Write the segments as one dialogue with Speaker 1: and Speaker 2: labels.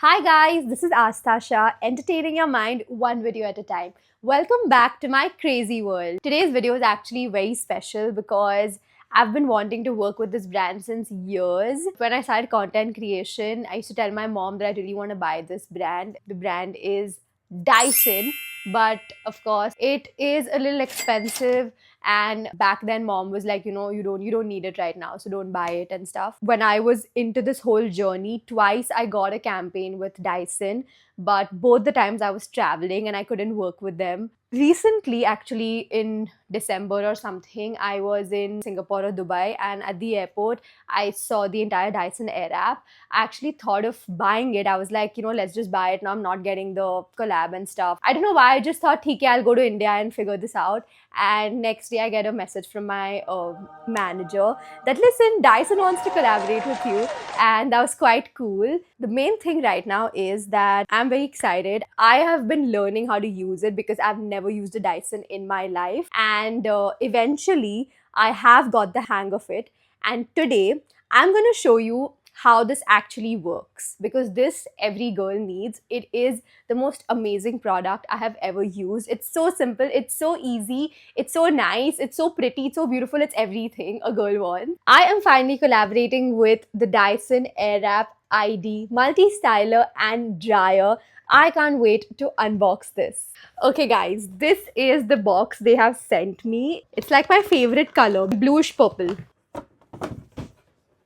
Speaker 1: Hi guys, this is Astha Shah, entertaining your mind one video at a time. Welcome back to my crazy world. Today's video is actually very special because I've been wanting to work with this brand since years. When I started content creation, I used to tell my mom that I really want to buy this brand. The brand is Dyson, but of course it is a little expensive, and back then mom was like, you don't need it right now, so don't buy it and stuff. When I was into this whole journey, twice I got a campaign with Dyson, but both the times I was traveling and I couldn't work with them. Recently, actually in December or something, I was in Singapore or Dubai, and at the airport I saw the entire Dyson Air app. I actually thought of buying it. I was like, let's just buy it now. I'm not getting the collab and stuff. I don't know why. I just thought, okay, I'll go to India and figure this out. And next day, I get a message from my manager that, listen, Dyson wants to collaborate with you. And that was quite cool. The main thing right now is that I'm very excited. I have been learning how to use it because I've never used a Dyson in my life. And eventually, I have got the hang of it. And today, I'm going to show you how this actually works, because this every girl needs. It is the most amazing product I have ever used. It's so simple, it's so easy, it's so nice, it's so pretty, it's so beautiful, it's everything a girl wants. I am finally collaborating with the Dyson Airwrap ID multi-styler and dryer. I can't wait to unbox this. Okay guys, this is the box they have sent me. It's like my favorite color, bluish purple.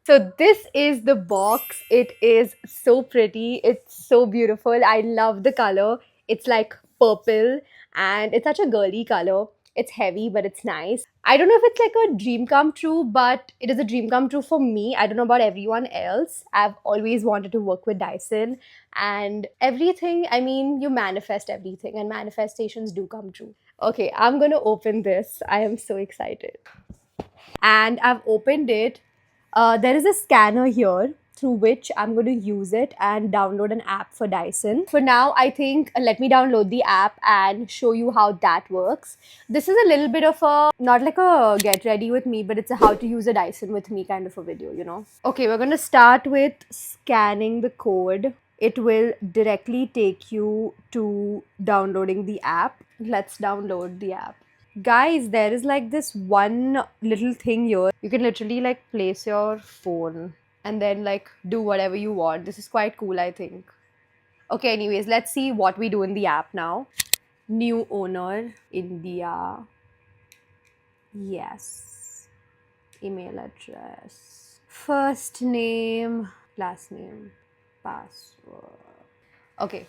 Speaker 1: So this is the box. It is so pretty. It's so beautiful. I love the color. It's like purple and it's such a girly color. It's heavy, but it's nice. I don't know if it's like a dream come true, but it is a dream come true for me. I don't know about everyone else. I've always wanted to work with Dyson, and everything, I mean, you manifest everything and manifestations do come true. Okay, I'm gonna open this. I am so excited. And I've opened it. There is a scanner here through which I'm going to use it and download an app for Dyson. For now, I think let me download the app and show you how that works. This is a little bit of a, not like a get ready with me, but it's a how to use a Dyson with me kind of a video. Okay, we're going to start with scanning the code. It will directly take you to downloading the app. Let's download the app. Guys, there is like this one little thing here. You can literally like place your phone and then like do whatever you want. This is quite cool, I think. Okay, anyways, let's see what we do in the app now. New owner, India. Yes. Email address. First name, last name, password. Okay,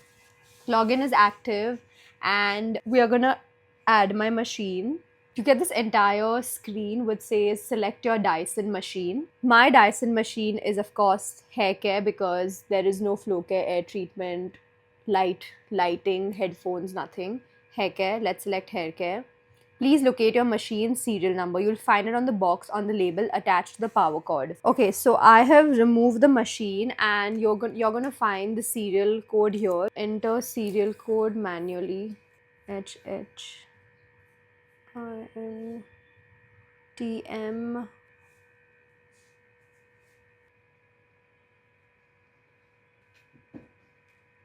Speaker 1: login is active and we are gonna add my machine. You get this entire screen which says select your Dyson machine. My Dyson machine is of course hair care because there is no flow care, air treatment, lighting, headphones, nothing. Hair care, let's select hair care. Please locate your machine's serial number. You'll find it on the box on the label attached to the power cord. Okay, so I have removed the machine and you're gonna find the serial code here. Enter serial code manually. HHINTM.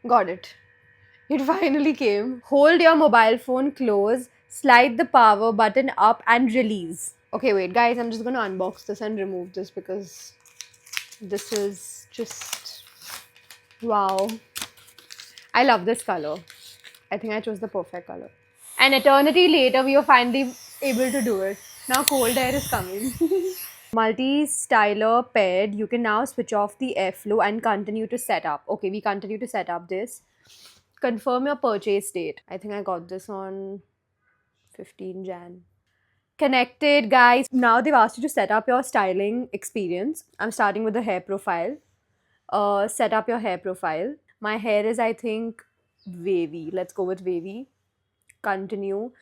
Speaker 1: Got it. It finally came. Hold your mobile phone close, slide the power button up and release. Okay, wait guys, I'm just gonna unbox this and remove this because this is just wow. I love this color. I think I chose the perfect color. An eternity later, we were finally able to do it. Now cold air is coming. Multi-styler paired, you can now switch off the airflow and continue to set up. Okay, we continue to set up this. Confirm your purchase date. I think I got this on 15 Jan. Connected, guys. Now they've asked you to set up your styling experience. I'm starting with the hair profile. Set up your hair profile. My hair is, I think, wavy. Let's go with wavy. Continue.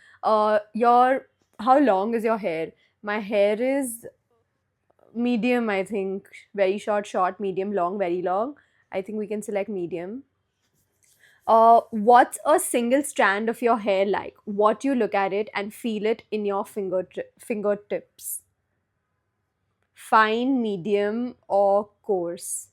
Speaker 1: Your how long is your hair? My hair is medium, I think. Very short, medium, long, very long. I think we can select medium. What's a single strand of your hair like? What you look at it and feel it in your fingertips. Fine, medium, or coarse.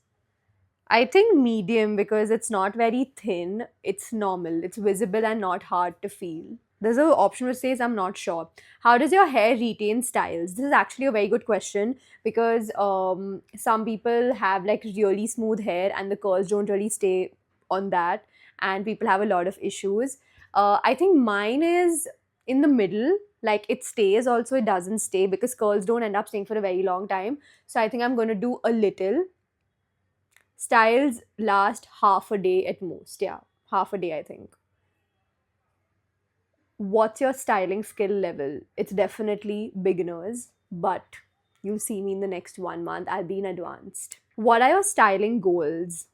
Speaker 1: I think medium because it's not very thin. It's normal. It's visible and not hard to feel. There's an option which says I'm not sure. How does your hair retain styles? This is actually a very good question because some people have like really smooth hair and the curls don't really stay on that, and people have a lot of issues. I think mine is in the middle. Like it stays, also it doesn't stay because curls don't end up staying for a very long time. So I think I'm going to do a little. Styles last half a day at most. Yeah, half a day, I think. What's your styling skill level? It's definitely beginners, but you'll see me in the next 1 month. I'll be in advanced. What are your styling goals?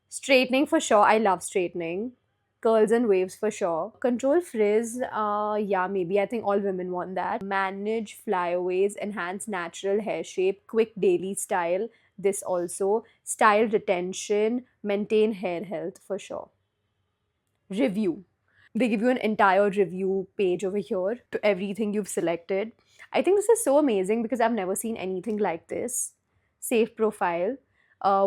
Speaker 1: Straightening for sure. I love straightening. Curls and waves for sure. Control frizz. Yeah, maybe. I think all women want that. Manage flyaways, enhance natural hair shape, quick daily style. This also. Style retention, maintain hair health for sure. Review. They give you an entire review page over here to everything you've selected. I think this is so amazing because I've never seen anything like this. Save profile.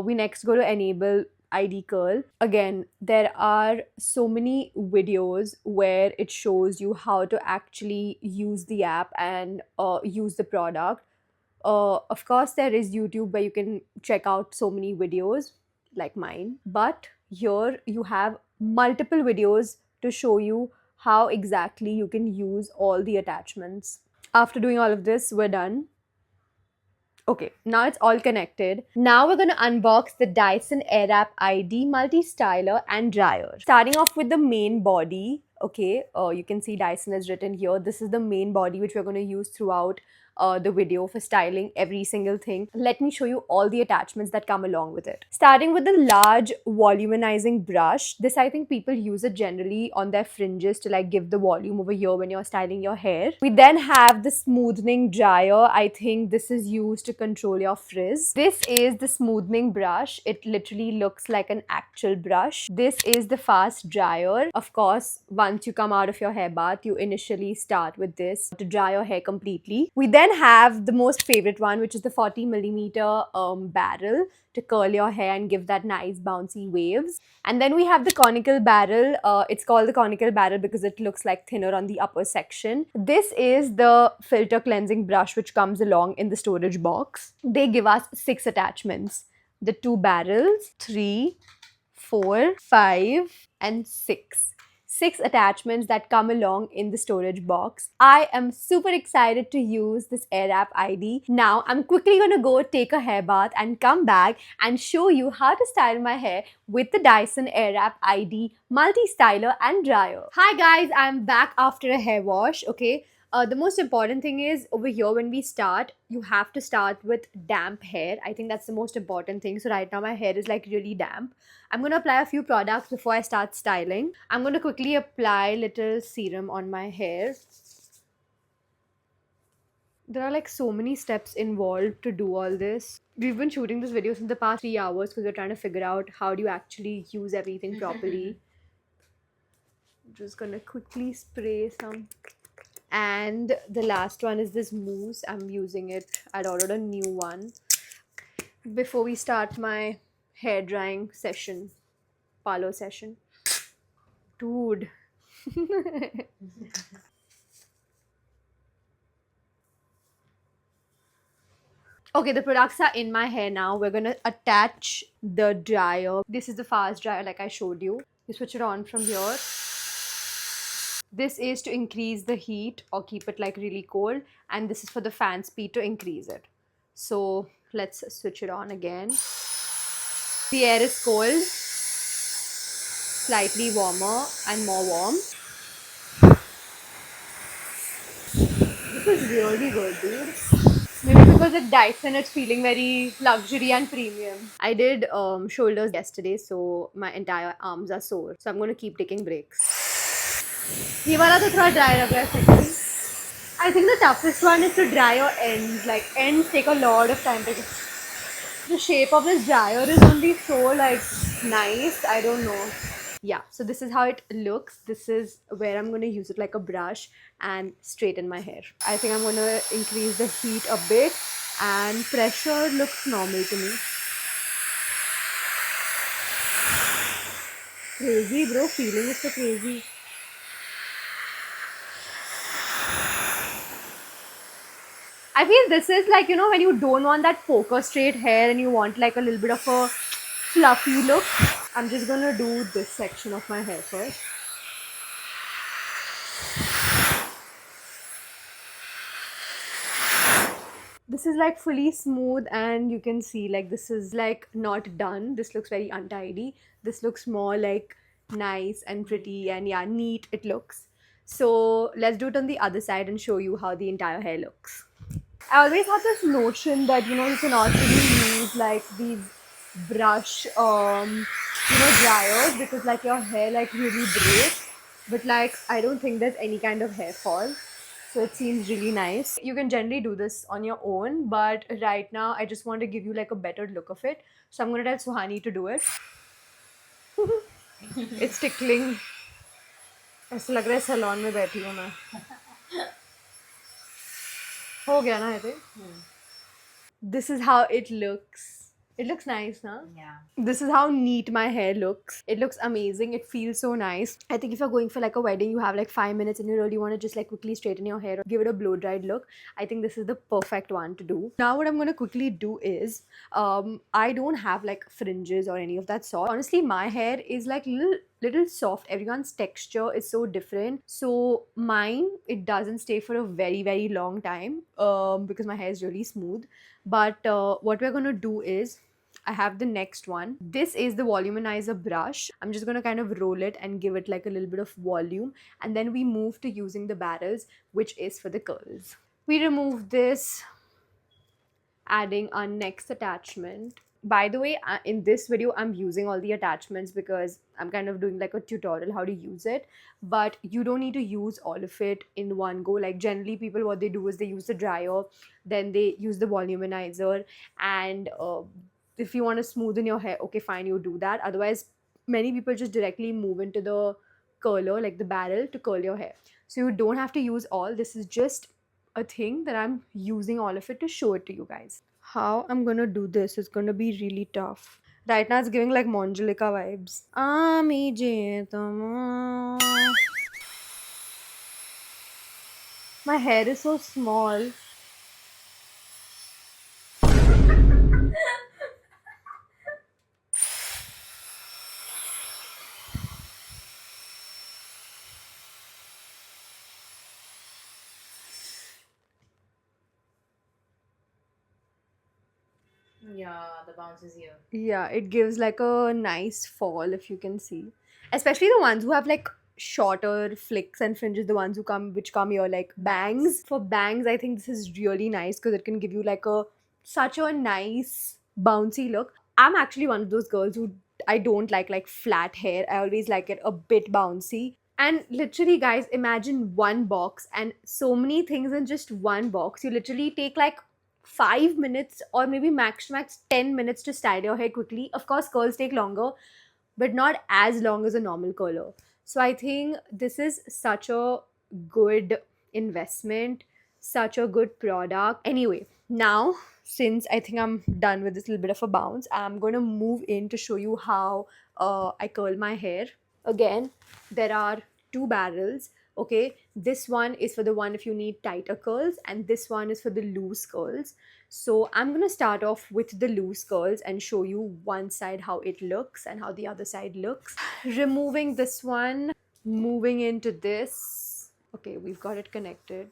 Speaker 1: We next go to enable ID curl. Again, there are so many videos where it shows you how to actually use the app and use the product. Of course, there is YouTube where you can check out so many videos like mine, but here you have multiple videos to show you how exactly you can use all the attachments. After doing all of this, we're done. Okay, now it's all connected. Now we're going to unbox the Dyson Airwrap ID multi-styler and dryer. Starting off with the main body. Okay, you can see Dyson is written here. This is the main body which we're going to use throughout the video for styling every single thing. Let me show you all the attachments that come along with it. Starting with the large volumizing brush. This, I think people use it generally on their fringes to like give the volume over here when you're styling your hair. We then have the smoothing dryer. I think this is used to control your frizz. This is the smoothing brush. It literally looks like an actual brush. This is the fast dryer. Of course, once you come out of your hair bath, you initially start with this to dry your hair completely. We then have the most favorite one, which is the 40mm barrel to curl your hair and give that nice bouncy waves. And then we have the conical barrel. It's called the conical barrel because it looks like thinner on the upper section. This is the filter cleansing brush which comes along in the storage box. They give us 6 attachments. The 2 barrels, 3, 4, 5 and 6. 6 attachments that come along in the storage box. I am super excited to use this Airwrap ID. Now, I'm quickly going to go take a hair bath and come back and show you how to style my hair with the Dyson Airwrap ID multi-styler and dryer. Hi guys, I'm back after a hair wash, okay? The most important thing is over here when we start, you have to start with damp hair. I think that's the most important thing. So right now my hair is like really damp. I'm going to apply a few products before I start styling. I'm going to quickly apply little serum on my hair. There are like so many steps involved to do all this. We've been shooting this video since the past 3 hours because we're trying to figure out how do you actually use everything properly. I'm just going to quickly spray some. And the last one is this mousse. I'm using it. I'd ordered a new one before we start my hair drying session, parlor session. Dude. Okay, the products are in my hair now. We're gonna attach the dryer. This is the fast dryer like I showed you. You switch it on from here. This is to increase the heat or keep it like really cold, and this is for the fan speed to increase it. So let's switch it on again. The air is cold, slightly warmer and more warm. This is really good, dude. Maybe because it's Dyson, it's feeling very luxury and premium. I did shoulders yesterday, so my entire arms are sore. So I'm going to keep taking breaks. ये वाला तो थोड़ा dry लग रहा है second. I think the toughest one is to dry your ends. Like ends take a lot of time to get. The shape of this dryer is only so like nice. I don't know. Yeah, so this is how it looks. This is where I'm going to use it like a brush and straighten my hair. I think I'm going to increase the heat a bit, and pressure looks normal to me. crazy, bro. Feeling is so crazy. I feel this is like, you know, when you don't want that poker straight hair and you want like a little bit of a fluffy look. I'm just gonna do this section of my hair first. This is like fully smooth and you can see like this is like not done. This looks very untidy. This looks more like nice and pretty and yeah, neat it looks. So let's do it on the other side and show you how the entire hair looks. I always had this notion that you know you cannot really use like these brush dryers because like your hair like really breaks. But like I don't think there's any kind of hair fall. So it seems really nice. You can generally do this on your own, but right now I just want to give you like a better look of it. So I'm gonna tell Suhani to do it. It's tickling. ऐसा लग रहा है salon में बैठी हूँ मैं. हो गया ना ये? This is how it looks. It looks nice, huh?
Speaker 2: Yeah.
Speaker 1: This is how neat my hair looks. It looks amazing. It feels so nice. I think if you're going for like a wedding, you have like 5 minutes and you really want to just like quickly straighten your hair or give it a blow dried look. I think this is the perfect one to do. Now what I'm going to quickly do is, I don't have like fringes or any of that sort. Honestly, my hair is like little soft. Everyone's texture is so different. So mine, it doesn't stay for a very long time because my hair is really smooth. But what we're going to do is, I have the next one. This is the voluminizer brush. I'm just going to kind of roll it and give it like a little bit of volume. And then we move to using the barrels, which is for the curls. We remove this, adding our next attachment. By the way, in this video, I'm using all the attachments because I'm kind of doing like a tutorial how to use it. But you don't need to use all of it in one go. Like generally people, what they do is they use the dryer, then they use the voluminizer, and if you want to smoothen your hair, okay, fine, you do that. Otherwise, many people just directly move into the curler, like the barrel, to curl your hair. So you don't have to use all. This is just a thing that I'm using all of it to show it to you guys. How I'm gonna do this is gonna be really tough. Right now it's giving like Monjalika vibes. My hair is so small.
Speaker 2: Yeah, the bounce is here.
Speaker 1: Yeah, it gives like a nice fall if you can see. Especially the ones who have like shorter flicks and fringes, the ones which come here like bangs. For bangs, I think this is really nice because it can give you like such a nice bouncy look. I'm actually one of those girls who I don't like flat hair. I always like it a bit bouncy. And literally, guys, imagine one box and so many things in just one box. You literally take like 5 minutes or maybe max 10 minutes to style your hair quickly. Of course, curls take longer, but not as long as a normal curler. So I think this is such a good investment, such a good product. Anyway, now since I think I'm done with this little bit of a bounce, I'm going to move in to show you how I curl my hair. Again, there are two barrels. Okay, this one is for the one if you need tighter curls, and this one is for the loose curls. So I'm gonna start off with the loose curls and show you one side how it looks and how the other side looks. Removing this one, moving into this. Okay, we've got it connected.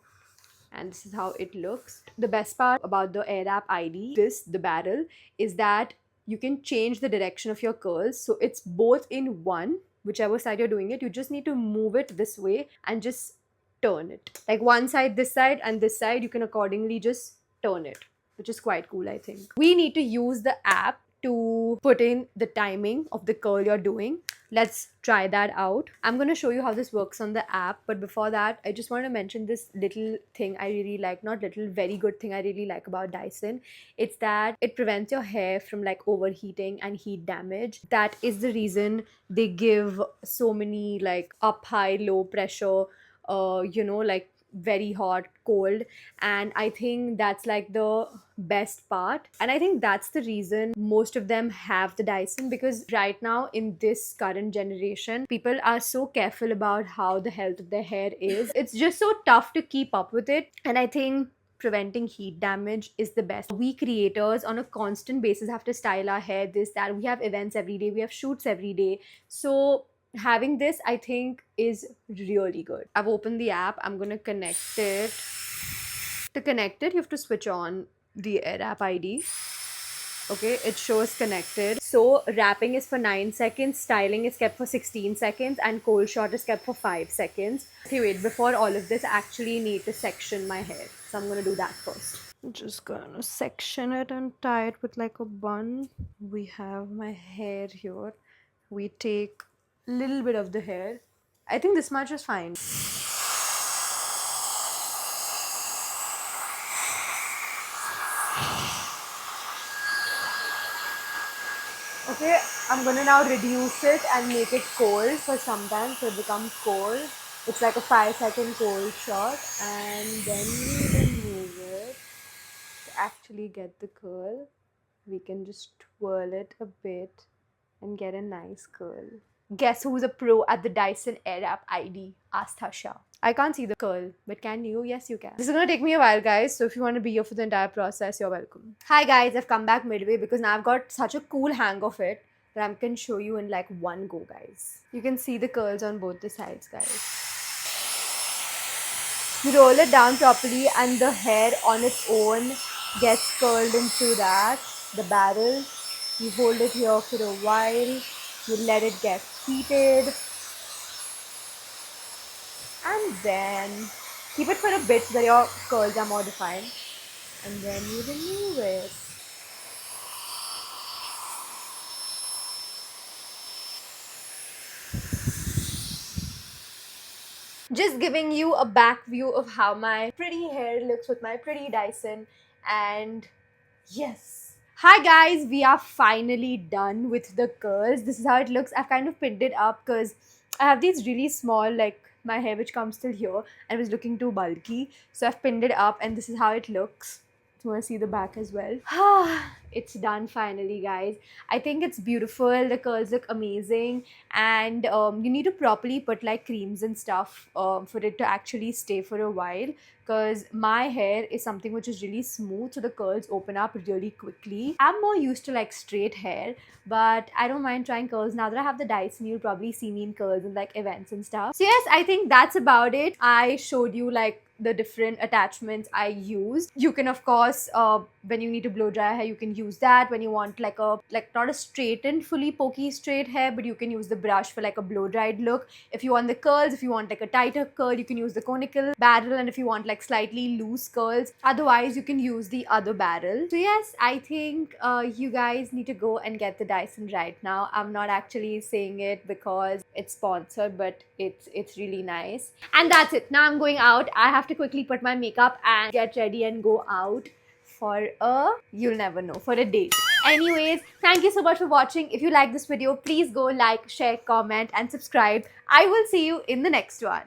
Speaker 1: And this is how it looks. The best part about the Airwrap ID, the barrel, is that you can change the direction of your curls. So it's both in one, whichever side you're doing it. You just need to move it this way and just turn it. Like one side, this side, and this side, you can accordingly just turn it, which is quite cool, I think. We need to use the app to put in the timing of the curl you're doing. Let's try that out. I'm going to show you how this works on the app, but before that, I just want to mention this little thing I really like, not little, very good thing I really like about Dyson. It's that it prevents your hair from like overheating and heat damage. That is the reason they give so many like up, high, low pressure, like very hot, cold, and I think that's like the best part. And I think that's the reason most of them have the Dyson, because right now in this current generation, people are so careful about how the health of their hair is. It's just so tough to keep up with it, and I think preventing heat damage is the best. We creators on a constant basis have to style our hair, this, that. We have events every day, we have shoots every day. So having this, I think, is really good. I've opened the app. I'm gonna connect it. To connect it, you have to switch on the AirApp ID. Okay, it shows connected. So wrapping is for 9 seconds, styling is kept for 16 seconds, and cold shot is kept for 5 seconds. Okay, wait, before all of this, I actually need to section my hair. So I'm gonna do that first. I'm just gonna section it and tie it with like a bun. We have my hair here. We take a little bit of the hair. I think this much is fine. Okay, I'm gonna now reduce it and make it cold for some time so it becomes cold. It's like a 5-second cold shot, and then we remove it to actually get the curl. We can just twirl it a bit and get a nice curl. Guess who's a pro at the Dyson AirApp ID? Astha Shah. I can't see the curl, but can you? Yes, you can. This is gonna take me a while, guys, so if you want to be here for the entire process, you're welcome. Hi guys, I've come back midway because now I've got such a cool hang of it that I can show you in like one go, guys. You can see the curls on both the sides, guys. You roll it down properly and the hair on its own gets curled into that, the barrel. You hold it here for a while. You let it get heated. And then keep it for a bit so that your curls are more defined. And then you remove it. Just giving you a back view of how my pretty hair looks with my pretty Dyson. And yes. Hi guys, we are finally done with the curls. This is how it looks. I've kind of pinned it up because I have these really small, like my hair which comes till here, and it was looking too bulky. So I've pinned it up and this is how it looks. If you want to see the back as well. It's done finally, guys. I think it's beautiful. The curls look amazing, and you need to properly put like creams and stuff for it to actually stay for a while, because my hair is something which is really smooth, so the curls open up really quickly. I'm more used to like straight hair, but I don't mind trying curls. Now that I have the Dyson, you'll probably see me in curls in like events and stuff. So yes, I think that's about it. I showed you like the different attachments I use. You can of course when you need to blow dry hair, you can use that. When you want like not a straightened fully pokey straight hair, but you can use the brush for like a blow dried look. If you want the curls, if you want like a tighter curl, you can use the conical barrel, and if you want like slightly loose curls, otherwise you can use the other barrel. So yes, I think you guys need to go and get the Dyson right now. I'm not actually saying it because it's sponsored, but it's really nice. And that's it. Now I'm going out. I have to quickly put my makeup and get ready and go out for you'll never know, for a date. Anyways, thank you so much for watching. If you like this video, please go like, share, comment and subscribe. I will see you in the next one.